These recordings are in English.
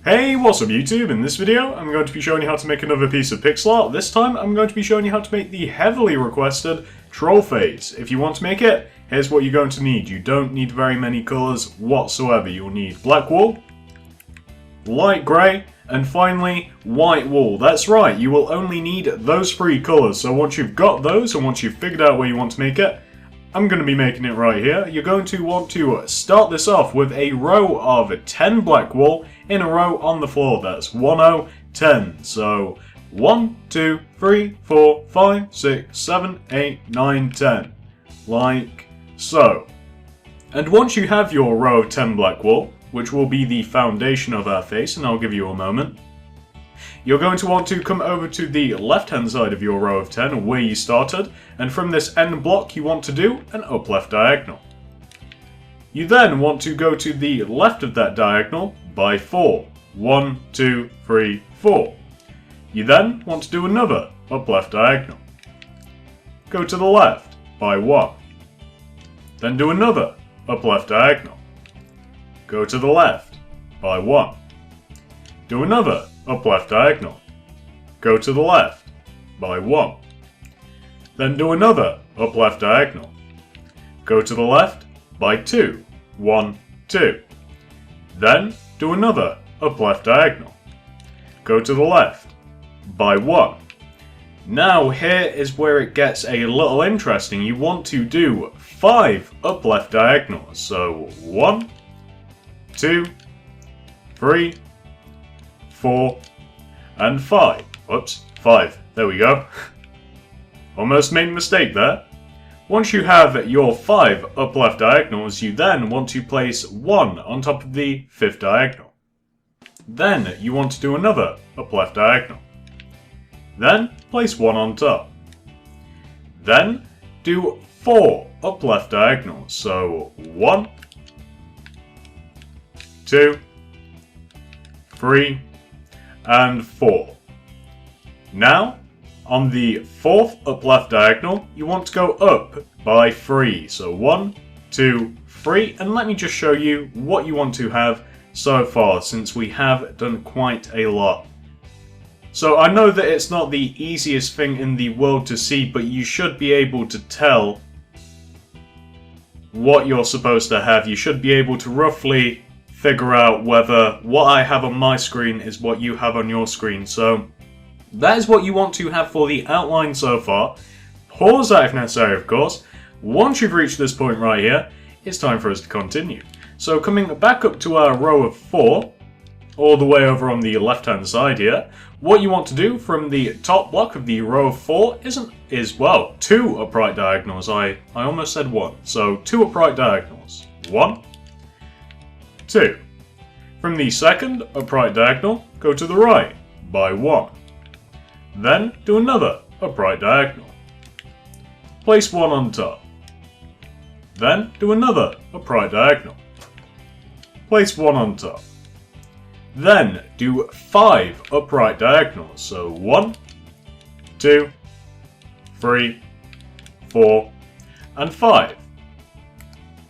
Hey, what's up YouTube? In this video, I'm going to be showing you how to make another piece of pixel art. This time, I'm going to be showing you how to make the heavily requested Trollface. If you want to make it, here's what you're going to need. You don't need very many colours whatsoever. You'll need black wool, light grey, and finally, white wool. That's right, you will only need those three colours. So once you've got those, and once you've figured out where you want to make it, I'm going to be making it right here. You're going to want to start this off with a row of 10 black wool in a row on the floor. That's 1, 10. So 1, 2, 3, 4, 5, 6, 7, 8, 9, 10. Like so. And once you have your row of 10 black wool, which will be the foundation of our face, and I'll give you a moment, you're going to want to come over to the left hand side of your row of 10 where you started, and from this end block you want to do an up left diagonal. You then want to go to the left of that diagonal by 4. 1, 2, 3, 4. You then want to do another up left diagonal. Go to the left by 1. Then do another up left diagonal. Go to the left by 1. Do another up left diagonal. Go to the left by 1. Then do another up left diagonal. Go to the left by 2. 1, 2. Then do another up left diagonal. Go to the left by 1. Now here is where it gets a little interesting. You want to do 5 up left diagonals. So 1, 2, 3, 4, and 5. Whoops, 5. There we go. Almost made a mistake there. Once you have your 5 up left diagonals, you then want to place 1 on top of the 5th diagonal. Then you want to do another up left diagonal. Then place 1 on top. Then do 4 up left diagonals. So 1, 2, 3, and 4. Now, on the 4th up left diagonal, you want to go up by 3. So 1, 2, 3, and let me just show you what you want to have so far, since we have done quite a lot. So I know that it's not the easiest thing in the world to see, but you should be able to tell what you're supposed to have. You should be able to roughly figure out whether what I have on my screen is what you have on your screen. So that is what you want to have for the outline so far. Pause that if necessary, of course. Once you've reached this point right here, it's time for us to continue. So coming back up to our row of 4, all the way over on the left hand side here, what you want to do from the top block of the row of 4 is well, 2 upright diagonals. I almost said 1. So 2 upright diagonals. 1, 2. From the second upright diagonal, go to the right by 1. Then do another upright diagonal. Place 1 on top. Then do another upright diagonal. Place 1 on top. Then do 5 upright diagonals. So 1, 2, 3, 4, and 5.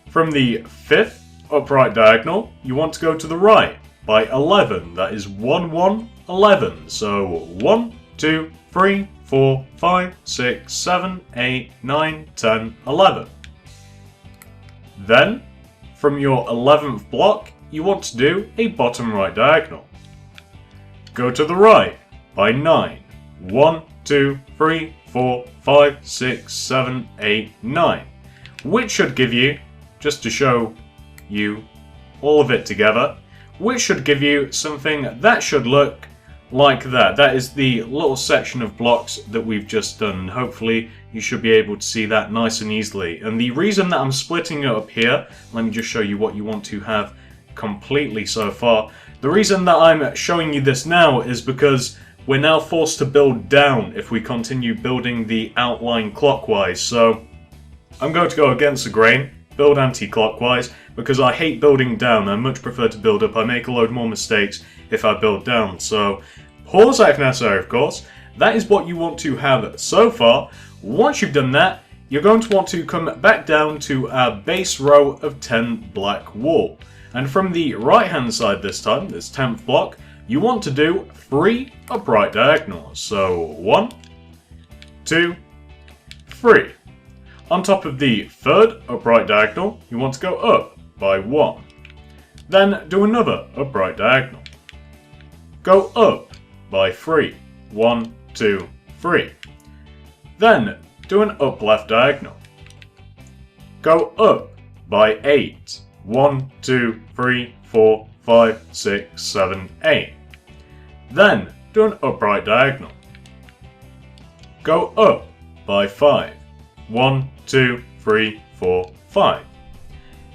From the 5th upright diagonal, you want to go to the right by 11. That is 1, 1, 11. So 1, 2, 3, 4, 5, 6, 7, 8, 9, 10, 11. Then, from your 11th block, you want to do a bottom right diagonal. Go to the right by 9. 1, 2, 3, 4, 5, 6, 7, 8, 9. Which should give you, just to show you all of it together, which should give you something that should look like that. That is the little section of blocks that we've just done. Hopefully you should be able to see that nice and easily. And the reason that I'm splitting it up here, let me just show you what you want to have completely so far. The reason that I'm showing you this now is because we're now forced to build down if we continue building the outline clockwise. So I'm going to go against the grain, build anti-clockwise, because I hate building down. I much prefer to build up. I make a load more mistakes if I build down. So pause that if necessary, of course. That is what you want to have so far. Once you've done that, you're going to want to come back down to our base row of 10 black wool. And from the right hand side this time, this 10th block, you want to do 3 upright diagonals. So 1, 2, 3. On top of the third upright diagonal, you want to go up by 1. Then do another upright diagonal. Go up by 3. 1, 2, 3. Then do an up left diagonal. Go up by 8. 1, 2, 3, 4, 5, 6, 7, 8. Then do an upright diagonal. Go up by 5. 1, 2, 3, 4, 5.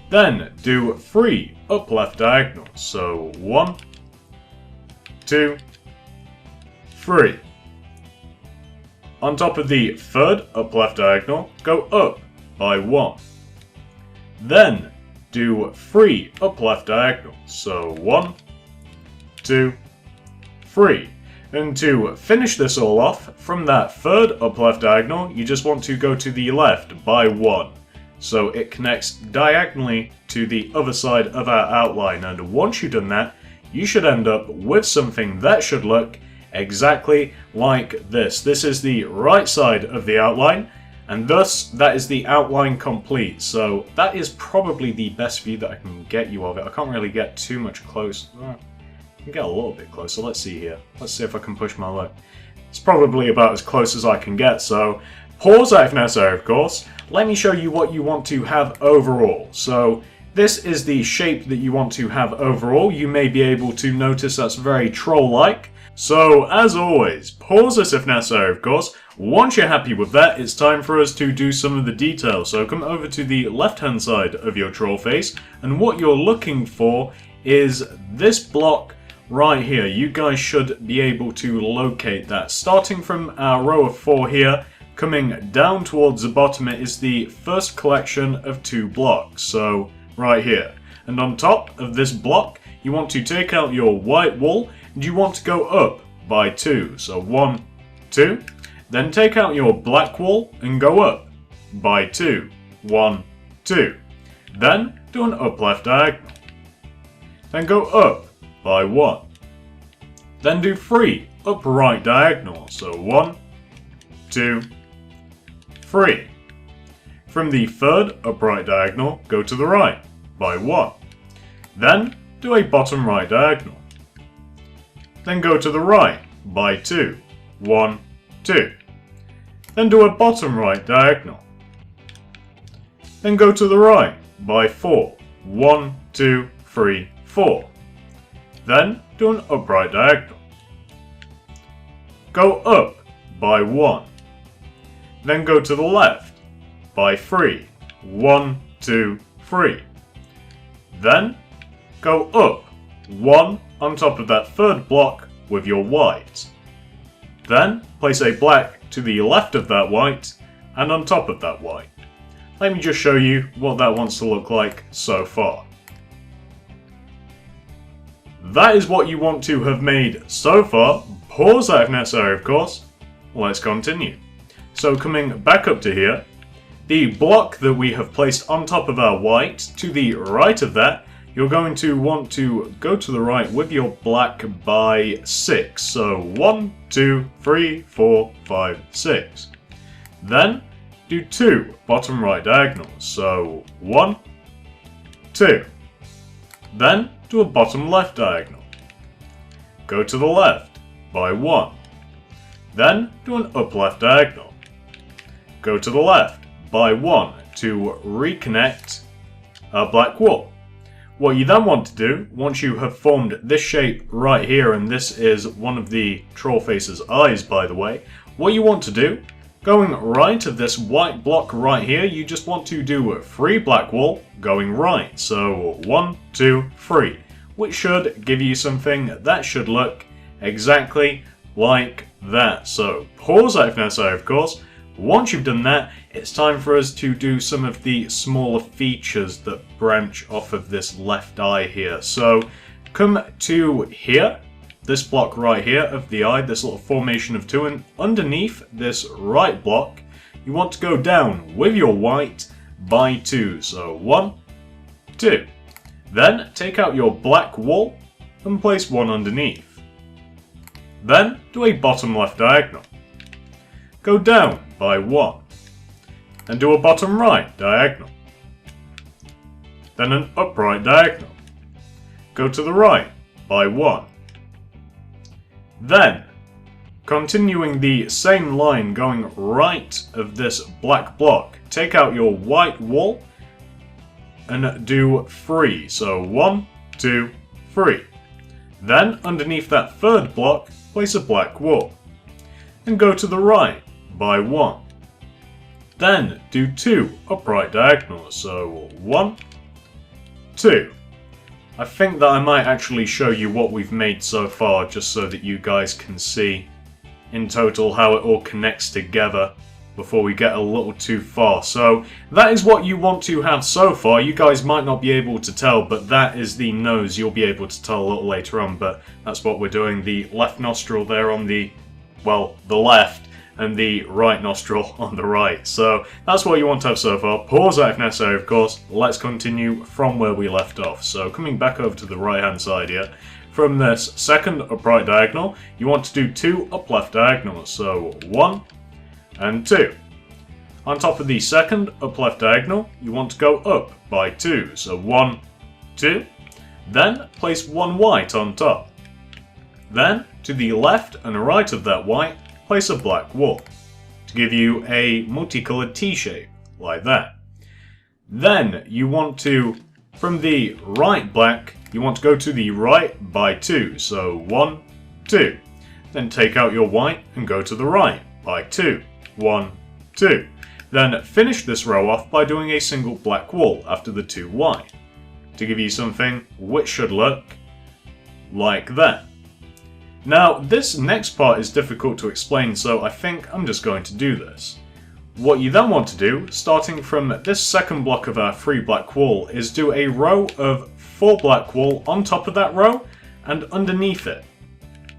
Then do 3 up left diagonals. So 1, 2, 3. On top of the third up left diagonal, go up by 1. Then do 3 up left diagonals. So 1, 2, 3. And to finish this all off, from that third up left diagonal, you just want to go to the left by 1. So it connects diagonally to the other side of our outline. And once you've done that, you should end up with something that should look exactly like this. This is the right side of the outline, and thus that is the outline complete. So that is probably the best view that I can get you of it. I can't really get too much close. I can get a little bit closer. Let's see here. Let's see if I can push my luck. It's probably about as close as I can get, so pause that if necessary, of course. Let me show you what you want to have overall. So this is the shape that you want to have overall. You may be able to notice that's very troll-like. So, as always, pause this if necessary, of course. Once you're happy with that, it's time for us to do some of the details. So come over to the left-hand side of your troll face, and what you're looking for is this block right here. You guys should be able to locate that. Starting from our row of 4 here, coming down towards the bottom, it is the first collection of 2 blocks. So, right here. And on top of this block, you want to take out your white wool, and you want to go up by 2. So 1, 2. Then take out your black wool and go up by 2. 1, 2. Then do an up left diagonal. Then go up by 1. Then do 3 up right diagonals. So 1, 2, 3. From the third upright diagonal, go to the right by 1. Then do a bottom right diagonal. Then go to the right by 2. 1, 2. Then do a bottom right diagonal. Then go to the right by 4. 1, 2, 3, 4. Then do an upright diagonal. Go up by 1. Then go to the left by 3. 1, 2, 3. Then go up 1 on top of that third block with your white. Then place a black to the left of that white and on top of that white. Let me just show you what that wants to look like so far. That is what you want to have made so far. Pause that if necessary, of course. Let's continue. So coming back up to here, the block that we have placed on top of our white, to the right of that, you're going to want to go to the right with your black by 6. So 1, 2, 3, 4, 5, 6. Then do 2 bottom right diagonals. So 1, 2. Then do a bottom left diagonal. Go to the left by 1. Then do an up left diagonal. Go to the left by 1 to reconnect our black wool. What you then want to do, once you have formed this shape right here, and this is one of the Trollface's eyes, by the way, what you want to do, going right of this white block right here, you just want to do 3 black wool going right. So 1, 2, 3, which should give you something that should look exactly like that. So pause that if necessary, of course. Once you've done that, it's time for us to do some of the smaller features that branch off of this left eye here. So come to here, this block right here of the eye, this little formation of 2, and underneath this right block, you want to go down with your white by 2. So 1, 2. Then take out your black wool and place 1 underneath. Then do a bottom left diagonal. Go down by 1. Then do a bottom right diagonal. Then an upright diagonal. Go to the right by 1. Then, continuing the same line going right of this black block, take out your white wall and do 3. So 1, 2, 3. Then, underneath that third block, place a black wall. And go to the right by 1. Then, do 2 upright diagonals. So 1, 2. I think that I might actually show you what we've made so far, just so that you guys can see in total how it all connects together before we get a little too far. So that is what you want to have so far. You guys might not be able to tell, but that is the nose. You'll be able to tell a little later on, but that's what we're doing. The left nostril there on the, well, the left, and the right nostril on the right. So that's what you want to have so far. Pause that if necessary, of course. Let's continue from where we left off. So coming back over to the right hand side here, from this second upright diagonal, you want to do 2 up left diagonals. So 1 and 2. On top of the second up left diagonal, you want to go up by 2. So 1, 2. Then place 1 white on top. Then to the left and right of that white, place a black wall to give you a multicolored T-shape, like that. Then you want to, from the right black, you want to go to the right by 2, so 1, 2. Then take out your white and go to the right by 2, 1, 2. Then finish this row off by doing a single black wall after the 2 white, to give you something which should look like that. Now, this next part is difficult to explain, so I think I'm just going to do this. What you then want to do, starting from this second block of our 3 black wall, is do a row of 4 black wall on top of that row and underneath it,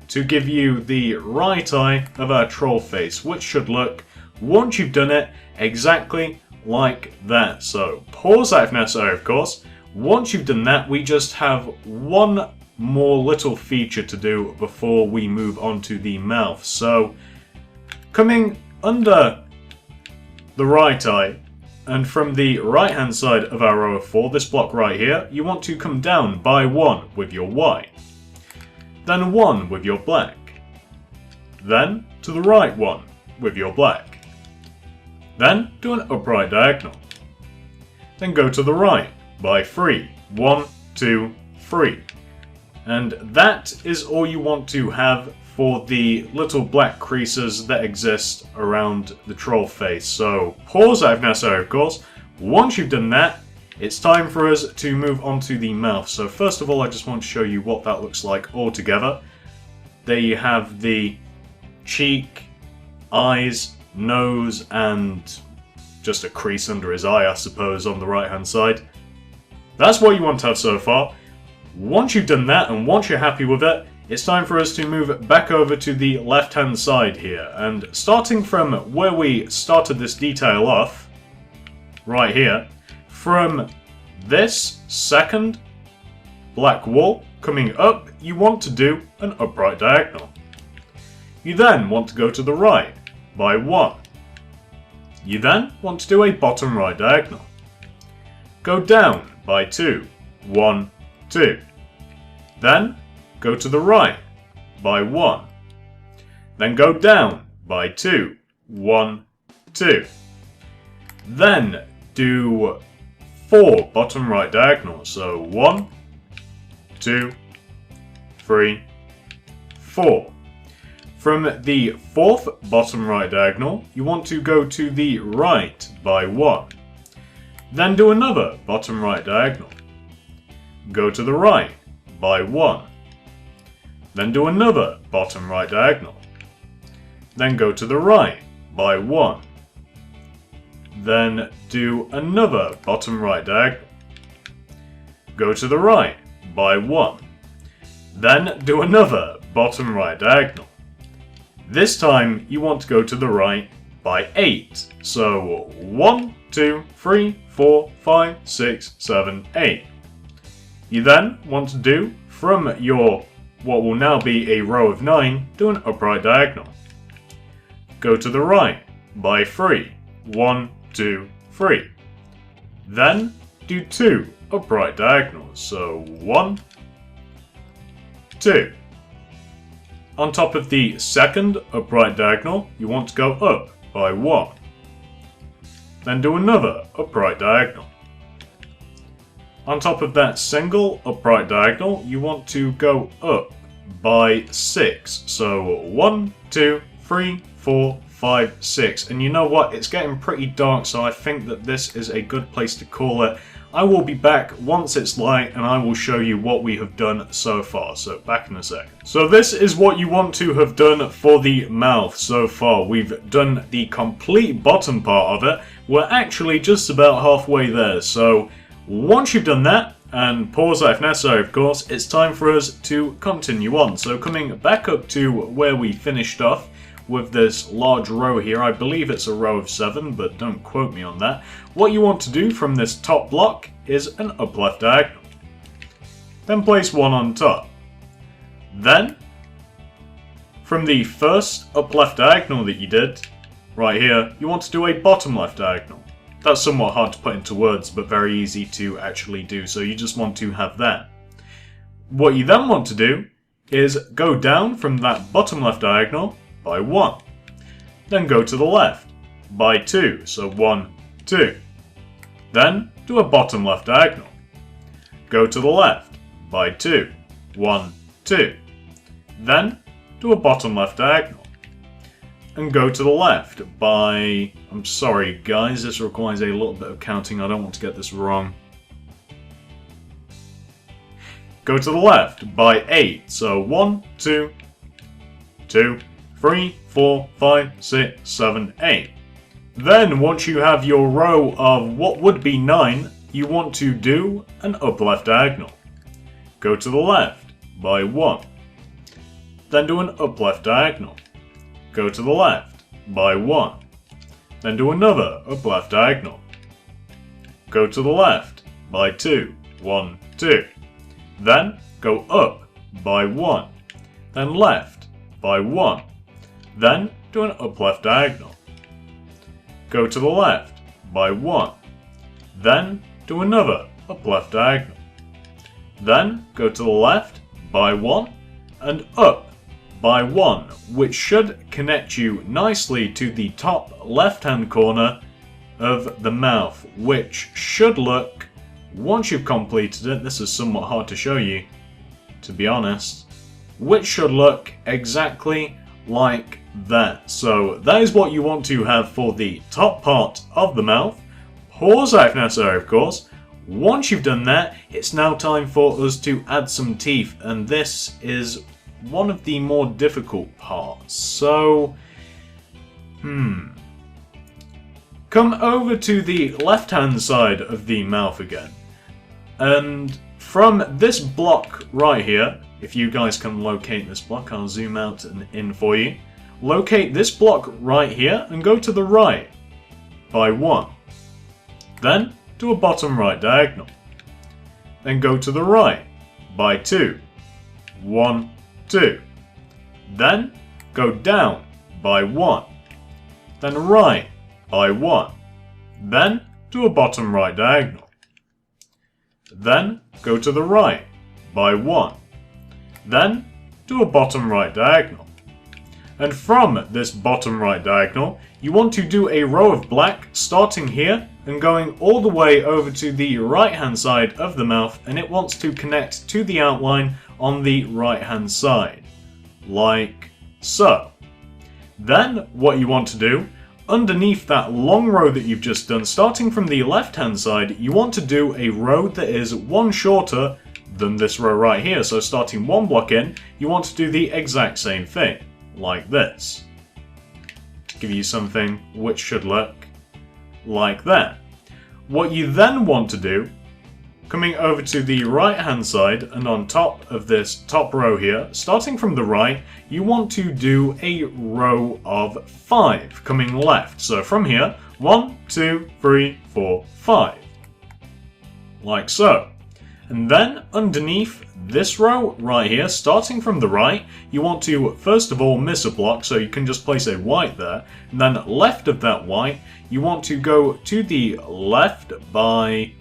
to give you the right eye of our troll face, which should look, once you've done it, exactly like that. So pause that if necessary, of course. Once you've done that, we just have one more little feature to do before we move on to the mouth. So coming under the right eye, and from the right hand side of our row of 4, this block right here, you want to come down by 1 with your white, then 1 with your black, then to the right 1 with your black, then do an upright diagonal, then go to the right by 3, 1, 2, 3. And that is all you want to have for the little black creases that exist around the troll face. So pause that if necessary, of course. Once you've done that, it's time for us to move on to the mouth. So first of all, I just want to show you what that looks like all together. There you have the cheek, eyes, nose, and just a crease under his eye, I suppose, on the right hand side. That's what you want to have so far. Once you've done that, and once you're happy with it, it's time for us to move back over to the left hand side here. And starting from where we started this detail off, right here, from this second black wall coming up, you want to do an upright diagonal. You then want to go to the right by 1. You then want to do a bottom right diagonal. Go down by 2, 1, 2. Then go to the right by 1. Then go down by 2, 1, 2. Then do 4 bottom right diagonals. So 1, 2, 3, 4. From the 4th bottom right diagonal, you want to go to the right by 1. Then do another bottom right diagonal. Go to the right by 1. Then do another bottom right diagonal. Then go to the right by 1. Then do another bottom right diagonal. Go to the right by 1. Then do another bottom right diagonal. This time you want to go to the right by 8. So 1, 2, 3, 4, 5, 6, 7, 8. You then want to do from your what will now be a row of 9, do an upright diagonal. Go to the right by 3. 1, 2, 3. Then do 2 upright diagonals. So 1, 2. On top of the second upright diagonal, you want to go up by 1. Then do another upright diagonal. On top of that single upright diagonal, you want to go up by 6. So 1, 2, 3, 4, 5, 6. And you know what? It's getting pretty dark, so I think that this is a good place to call it. I will be back once it's light and I will show you what we have done so far. So back in a second. So this is what you want to have done for the mouth so far. We've done the complete bottom part of it. We're actually just about halfway there. So once you've done that, and pause that if necessary of course, it's time for us to continue on. So coming back up to where we finished off with this large row here, I believe it's a row of 7, but don't quote me on that. What you want to do from this top block is an up left diagonal. Then place 1 on top. Then, from the first up left diagonal that you did, right here, you want to do a bottom left diagonal. That's somewhat hard to put into words, but very easy to actually do, so you just want to have that. What you then want to do is go down from that bottom left diagonal by 1. Then go to the left by 2, so 1, 2. Then do a bottom left diagonal. Go to the left by 2, 1, 2. Then do a bottom left diagonal. And go to the left by... I'm sorry guys, this requires a little bit of counting, I don't want to get this wrong. Go to the left by 8, so 1, 2, 2, 3, 4, 5, 6, 7, 8. Then once you have your row of what would be 9, you want to do an up left diagonal. Go to the left by 1. Then do an up left diagonal. Go to the left by 1. Then do another up left diagonal. Go to the left by 2. 1, 2. Then go up by 1. Then left by 1. Then do an up left diagonal. Go to the left by 1. Then do another up left diagonal. Then go to the left by 1 and up by 1, which should connect you nicely to the top left hand corner of the mouth, which should look, once you've completed it, this is somewhat hard to show you to be honest, which should look exactly like that. So that is what you want to have for the top part of the mouth. Pause that if necessary of course. Once you've done that, it's now time for us to add some teeth, and this is one of the more difficult parts. So, come over to the left hand side of the mouth again. And from this block right here, if you guys can locate this block, I'll zoom out and in for you. Locate this block right here and go to the right by 1. Then do a bottom right diagonal. Then go to the right by 2. 1, 2. Then go down by 1. Then right by 1. Then do a bottom right diagonal. Then go to the right by 1. Then do a bottom right diagonal. And from this bottom right diagonal, you want to do a row of black starting here and going all the way over to the right hand side of the mouth, and it wants to connect to the outline on the right hand side, like so. Then what you want to do, underneath that long row that you've just done, starting from the left hand side, you want to do a row that is one shorter than this row right here. So starting one block in, you want to do the exact same thing, like this. Give you something which should look like that. What you then want to do, coming over to the right hand side and on top of this top row here, starting from the right, you want to do a row of 5 coming left. So from here, 1, 2, 3, 4, 5. Like so. And then underneath this row right here, starting from the right, you want to first of all miss a block, so you can just place a white there. And then left of that white, you want to go to the left by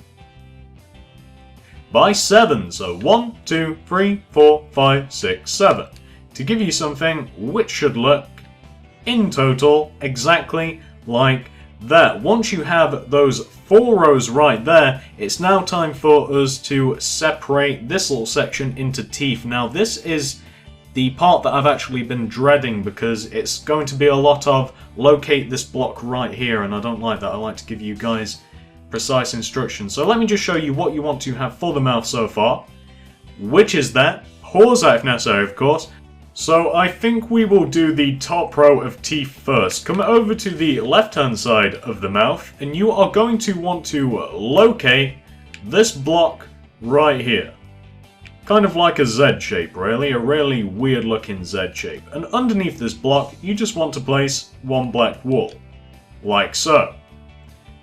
7. So 1, 2, 3, 4, 5, 6, 7. To give you something which should look, in total, exactly like that. Once you have those 4 rows right there, it's now time for us to separate this little section into teeth. Now this is the part that I've actually been dreading, because it's going to be a lot of locate this block right here, and I don't like that. I like to give you guys precise instructions. So let me just show you what you want to have for the mouth so far, which is that. Pause that if necessary, of course. So I think we will do the top row of teeth first. Come over to the left-hand side of the mouth, and you are going to want to locate this block right here. Kind of like a Z shape, really. A really weird looking Z shape. And underneath this block, you just want to place 1 black wool. Like so.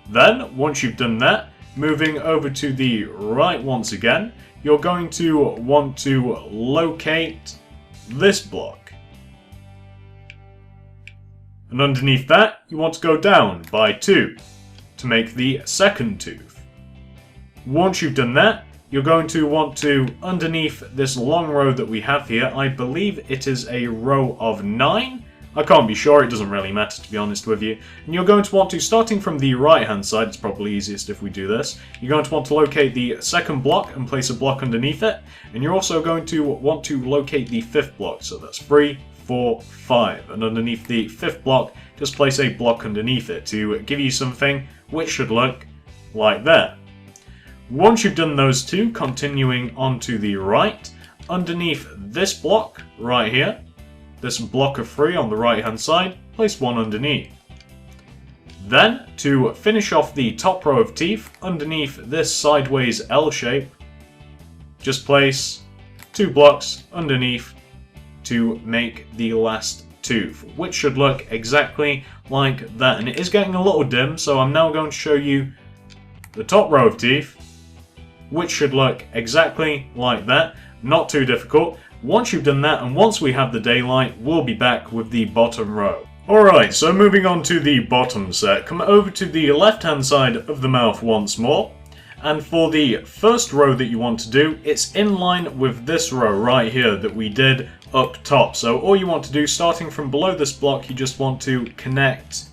Then, once you've done that, moving over to the right once again, you're going to want to locate this block. And underneath that, you want to go down by 2 to make the second tooth. Once you've done that, you're going to want to, underneath this long row that we have here, I believe it is a row of 9. I can't be sure, it doesn't really matter to be honest with you. And you're going to want to, starting from the right hand side, it's probably easiest if we do this, you're going to want to locate the second block and place a block underneath it. And you're also going to want to locate the 5th block, so that's 3, 4, 5. And underneath the 5th block, just place a block underneath it to give you something which should look like that. Once you've done those two, continuing on to the right, underneath this block right here, this block of 3 on the right hand side, place 1 underneath. Then, to finish off the top row of teeth, underneath this sideways L shape, just place 2 blocks underneath to make the last tooth, which should look exactly like that. And it is getting a little dim, so I'm now going to show you the top row of teeth, which should look exactly like that. Not too difficult. Once you've done that, and once we have the daylight, we'll be back with the bottom row. Alright, so moving on to the bottom set, come over to the left hand side of the mouth once more. And for the first row that you want to do, it's in line with this row right here that we did up top. So all you want to do, starting from below this block, you just want to connect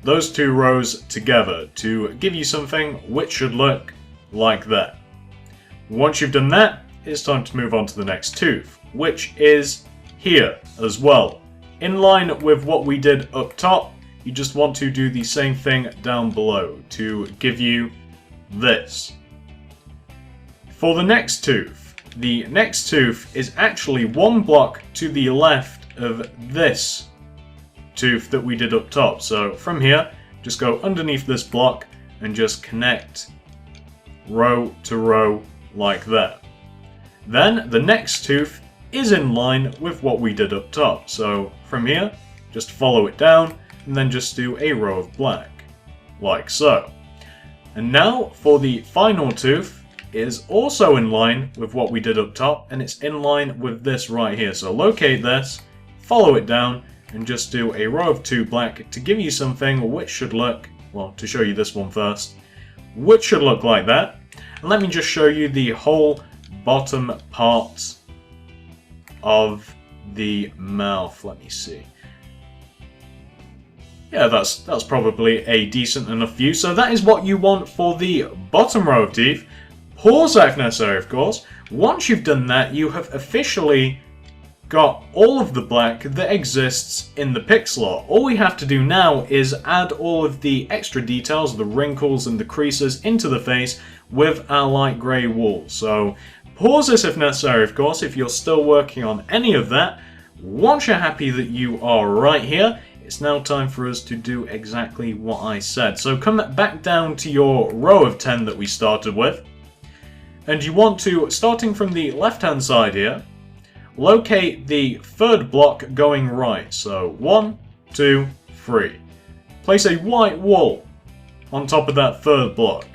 those 2 rows together to give you something which should look like that. Once you've done that, it's time to move on to the next tooth, which is here as well. In line with what we did up top, you just want to do the same thing down below to give you this. For the next tooth is actually 1 block to the left of this tooth that we did up top. So from here, just go underneath this block and just connect row to row like that. Then the next tooth is in line with what we did up top. So from here, just follow it down and then just do a row of black, like so. And now for the final tooth is also in line with what we did up top, and it's in line with this right here. So locate this, follow it down, and just do a row of 2 black to give you something which should look, well, to show you this one first, which should look like that. And let me just show you the whole bottom part of the mouth. Let me see. Yeah, that's probably a decent enough view. So that is what you want for the bottom row of teeth. Pause that if necessary, of course. Once you've done that, you have officially got all of the black that exists in the pixel. All we have to do now is add all of the extra details, the wrinkles and the creases into the face with our light grey wool. So pause this if necessary, of course, if you're still working on any of that. Once you're happy that you are right here, it's now time for us to do exactly what I said. So come back down to your row of 10 that we started with. And you want to, starting from the left-hand side here, locate the 3rd block going right. So 1, 2, 3. Place a white wool on top of that 3rd block.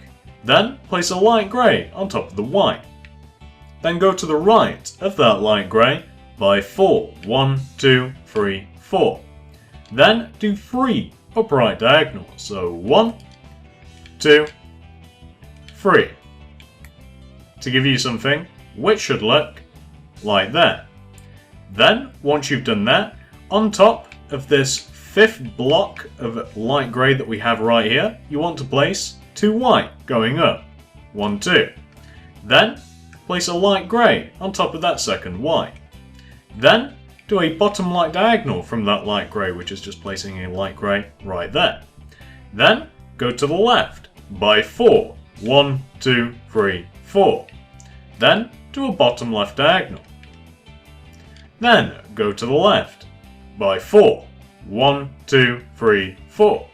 Then place a light grey on top of the white. Then go to the right of that light grey by 4. 1, 2, 3, 4. Then do 3 upright diagonals. So 1, 2, 3. To give you something which should look like that. Then, once you've done that, on top of this fifth block of light grey that we have right here, you want to place 2 white going up. 1, 2. Then, place a light grey on top of that second white. Then, do a bottom light diagonal from that light grey, which is just placing a light grey right there. Then, go to the left by 4. 1, 2, 3, 4. Then, do a bottom left diagonal. Then, go to the left by 4. 1, 2, 3, 4.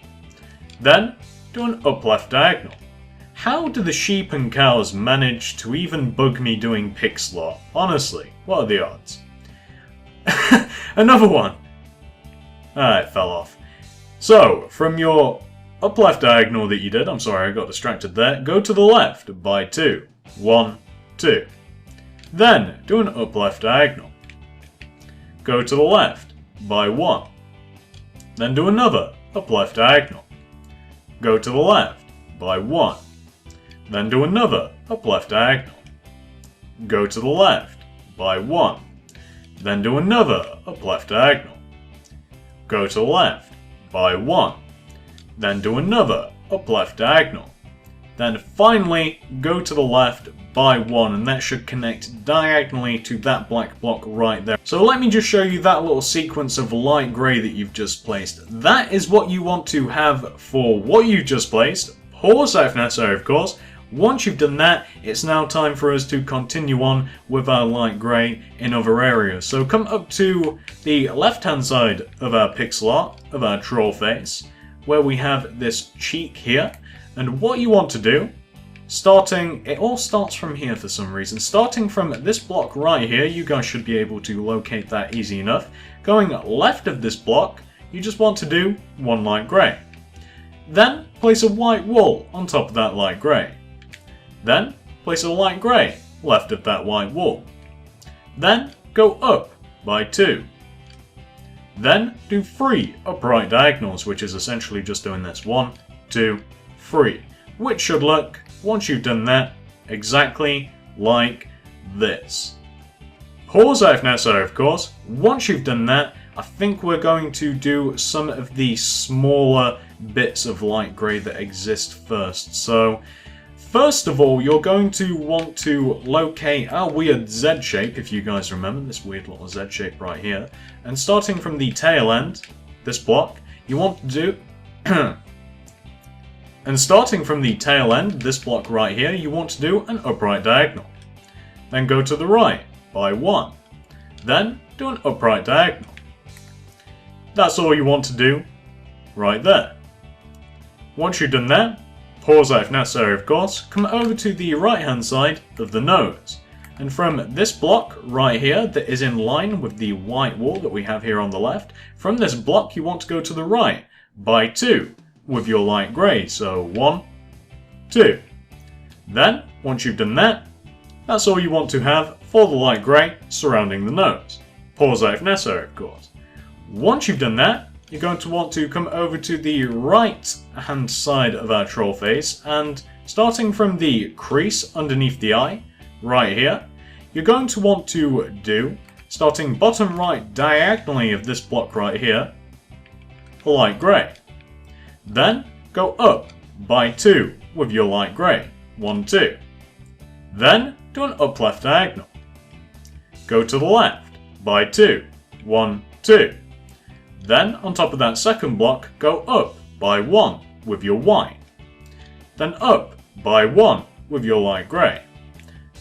Then, do an up left diagonal. How do the sheep and cows manage to even bug me doing pixel art? Honestly, what are the odds? Another one! Ah, it fell off. So, from your up left diagonal that you did, I'm sorry I got distracted there, go to the left by 2. 1, 2. Then, do an up left diagonal. Go to the left by 1. Then do another up left diagonal. Go to the left by 1. Then do another up left diagonal. Go to the left by 1. Then do another up left diagonal. Go to the left by 1. Then do another up left diagonal. Then finally go to the left by 1, and that should connect diagonally to that black block right there. So let me just show you that little sequence of light grey that you've just placed. That is what you want to have for what you've just placed. Pause if necessary, of course. Once you've done that, it's now time for us to continue on with our light grey in other areas. So come up to the left-hand side of our pixel art, of our troll face, where we have this cheek here. And what you want to do, it all starts from here for some reason. Starting from this block right here, you guys should be able to locate that easy enough. Going left of this block, you just want to do 1 light grey. Then place a white wool on top of that light grey. Then place a light grey left of that white wool. Then go up by 2. Then do 3 upright diagonals, which is essentially just doing this 1, 2, 3, which should look, once you've done that, exactly like this. Pause if necessary, of course. Once you've done that, I think we're going to do some of the smaller bits of light grey that exist first. So, first of all, you're going to want to locate our weird Z shape, if you guys remember, this weird little Z shape right here. And starting from the tail end, this block, you want to do... And starting from the tail end, this block right here, you want to do an upright diagonal. Then go to the right by 1. Then do an upright diagonal. That's all you want to do right there. Once you've done that, pause if necessary, of course, come over to the right hand side of the nose. And from this block right here that is in line with the white wall that we have here on the left, from this block you want to go to the right by 2. With your light grey, so 1, 2. Then, once you've done that, that's all you want to have for the light grey surrounding the nose. Pause if necessary, of course. Once you've done that, you're going to want to come over to the right hand side of our troll face, and starting from the crease underneath the eye, right here, you're going to want to do, starting bottom right diagonally of this block right here, a light grey. Then, go up by 2 with your light grey, 1, 2. Then, do an up left diagonal. Go to the left by 2, 1, 2. Then, on top of that second block, go up by 1 with your white. Then up by 1 with your light grey.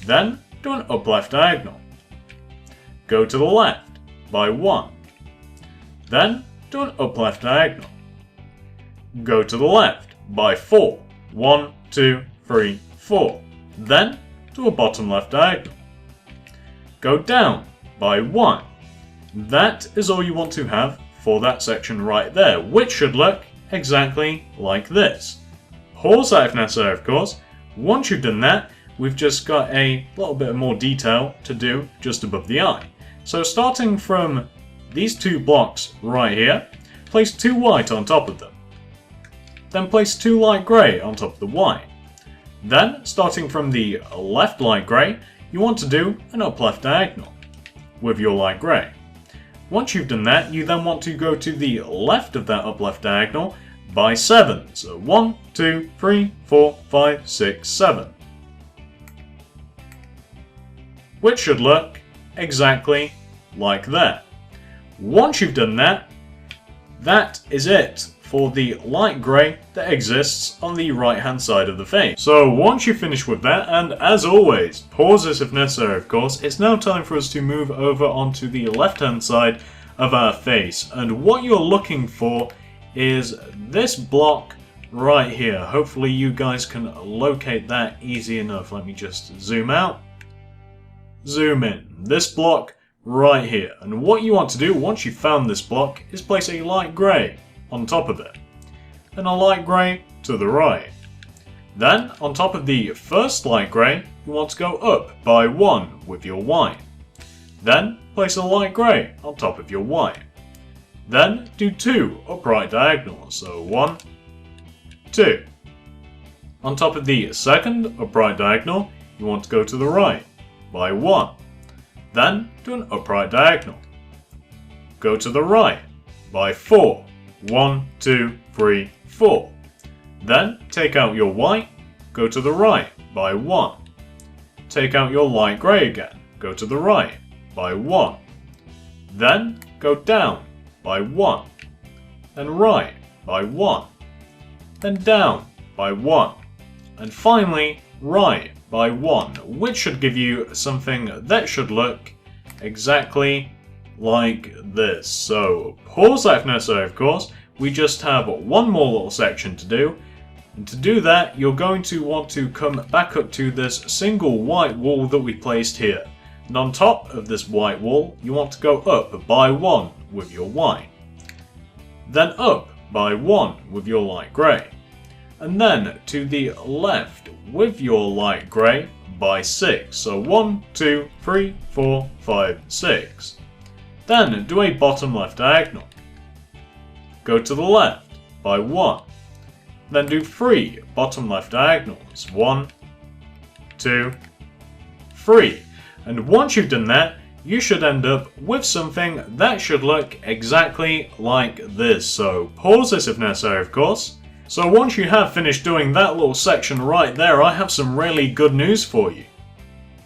Then, do an up left diagonal. Go to the left by 1. Then, do an up left diagonal. Go to the left by 4. 1, 2, 3, 4. Then, do a bottom left diagonal. Go down by 1. That is all you want to have for that section right there, which should look exactly like this. Pause if necessary, of course. Once you've done that, we've just got a little bit more detail to do just above the eye. So starting from these two blocks right here, place 2 white on top of them. Then place 2 light grey on top of the white. Then, starting from the left light grey, you want to do an up left diagonal with your light grey. Once you've done that, you then want to go to the left of that up left diagonal by 7. So 1, 2, 3, 4, 5, 6, 7. Which should look exactly like that. Once you've done that, that is it for the light grey that exists on the right hand side of the face. So once you've finished with that, and as always, pause this if necessary of course, it's now time for us to move over onto the left hand side of our face. And what you're looking for is this block right here. Hopefully you guys can locate that easy enough. Let me just zoom out, zoom in. This block right here. And what you want to do once you've found this block is place a light grey on top of it, and a light grey to the right. Then, on top of the first light grey, you want to go up by 1 with your white. Then, place a light grey on top of your white. Then, do 2 upright diagonals, so 1, 2. On top of the second upright diagonal, you want to go to the right by 1. Then, do an upright diagonal. Go to the right by 4. 1, 2, 3, 4. Then take out your white, go to the right by 1. Take out your light grey again, go to the right by 1. Then go down by 1. Then right by 1. Then down by 1. And finally right by 1, which should give you something that should look exactly like this. So pause that if necessary of course, we just have one more little section to do, and to do that you're going to want to come back up to this single white wall that we placed here, and on top of this white wall you want to go up by 1 with your white, then up by 1 with your light grey, and then to the left with your light grey by 6, so 1, 2, 3, 4, 5, 6. Then do a bottom left diagonal. Go to the left by 1. Then do 3 bottom left diagonals. 1, 2, 3. And once you've done that, you should end up with something that should look exactly like this. So pause this if necessary of course. So once you have finished doing that little section right there, I have some really good news for you.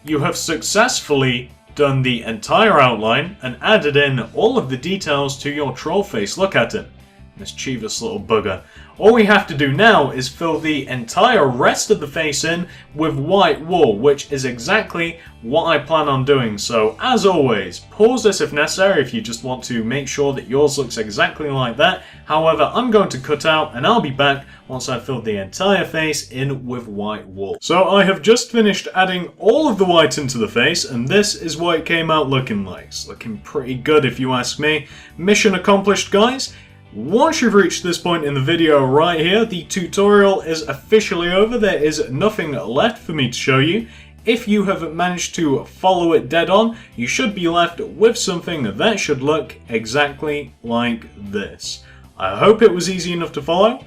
You have successfully done the entire outline and added in all of the details to your troll face. Look at him, mischievous little bugger. All we have to do now is fill the entire rest of the face in with white wool, which is exactly what I plan on doing. So as always, pause this if necessary if you just want to make sure that yours looks exactly like that. However, I'm going to cut out and I'll be back once I've filled the entire face in with white wool. So I have just finished adding all of the white into the face, and this is what it came out looking like. It's looking pretty good if you ask me. Mission accomplished, guys. Once you've reached this point in the video right here, the tutorial is officially over. There is nothing left for me to show you. If you have managed to follow it dead on, you should be left with something that should look exactly like this. I hope it was easy enough to follow.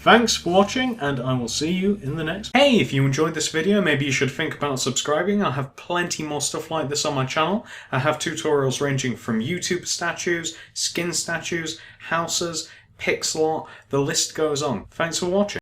Thanks for watching, and I will see you in the next. Hey, if you enjoyed this video, maybe you should think about subscribing. I have plenty more stuff like this on my channel. I have tutorials ranging from YouTube statues, skin statues, houses, pixel art, the list goes on. Thanks for watching.